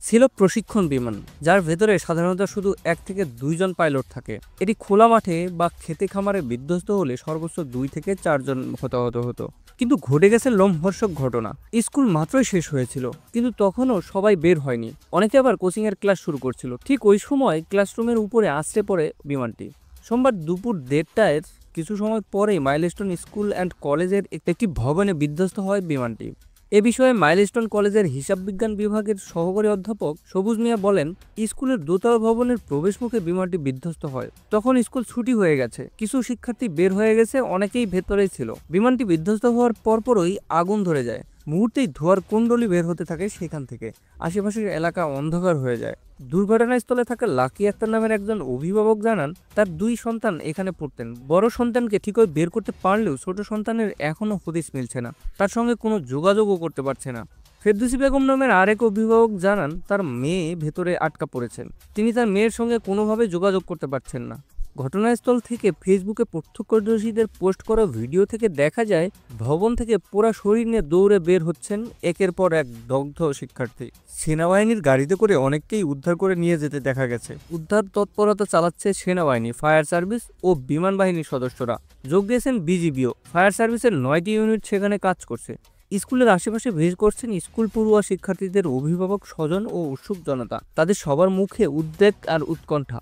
ছিল প্রশিক্ষণ বিমান, যার ভেতরে সাধারণত শুধু ১ থেকে ২ জন পাইলট থাকে। এটি খোলা মাঠে বা খেতে খামারে বিধ্বস্ত হলে সর্বোচ্চ ২ থেকে ৪ জন হতাহত হতো। কিন্তু ঘটে গেছে লোমহর্ষক ঘটনা। স্কুল মাত্রই শেষ হয়েছিল, কিন্তু তখনও সবাই বের হয়নি। অনেকে আবার কোচিংয়ের ক্লাস শুরু করছিল। ঠিক ওই সময় ক্লাসরুমের উপরে আছড়ে পড়ে বিমানটি। সোমবার দুপুর ১:৩০টায় কিছু সময় পরেই মাইলস্টোন স্কুল অ্যান্ড কলেজের একটি ভবনে বিধ্বস্ত হয় বিমানটি। এ বিষয়ে মাইলস্টোন কলেজের হিসাব বিজ্ঞান বিভাগের সহকারী অধ্যাপক সবুজ মিয়া বলেন, স্কুলের দোতলা ভবনের প্রবেশমুখে বিমানটি বিধ্বস্ত হয়। তখন স্কুল ছুটি হয়ে গেছে, কিছু শিক্ষার্থী বের হয়ে গেছে, অনেকেই ভেতরেই ছিল। বিমানটি বিধ্বস্ত হওয়ার পরপরই আগুন ধরে যায়। মুহূর্তেই ধোঁয়ার কুণ্ডলী বের হতে থাকে সেখান থেকে। আশেপাশের এলাকা অন্ধকার হয়ে যায়। দুর্ঘটনাস্থলে থাকা লাকি আক্তার নামের একজন অভিভাবক জানান, তার ২ সন্তান এখানে পড়তেন। বড় সন্তানকে ঠিকই বের করতে পারলেও ছোট সন্তানের এখনও হদিস মিলছে না। তার সঙ্গে কোনো যোগাযোগও করতে পারছে না। ফেরদৌসী বেগম নামের আরেক অভিভাবক জানান, তার মেয়ে ভেতরে আটকা পড়েছেন। তিনি তার মেয়ের সঙ্গে কোনোভাবে যোগাযোগ করতে পারছেন না। ঘটনাস্থল থেকে ফেসবুকে প্রত্যক্ষদর্শীদের পোস্ট করা ভিডিও থেকে দেখা যায়, ভবন থেকে পোড়া শরীর নিয়ে দৌড়ে বের হচ্ছেন একের পর এক দগ্ধ শিক্ষার্থী। সেনাবাহিনীর গাড়িতে করে অনেককেই উদ্ধার করে নিয়ে যেতে দেখা গেছে। উদ্ধার তৎপরতা চালাচ্ছে সেনাবাহিনী, ফায়ার সার্ভিস ও বিমান বাহিনীর সদস্যরা। যোগ দিয়েছেন বিজিবিও। ফায়ার সার্ভিসের ৯টি ইউনিট সেখানে কাজ করছে। স্কুলের আশেপাশে ভিড় করছেন স্কুল পড়ুয়া শিক্ষার্থীদের অভিভাবক, স্বজন ও উৎসুক জনতা। তাদের সবার মুখে উদ্বেগ আর উৎকণ্ঠা।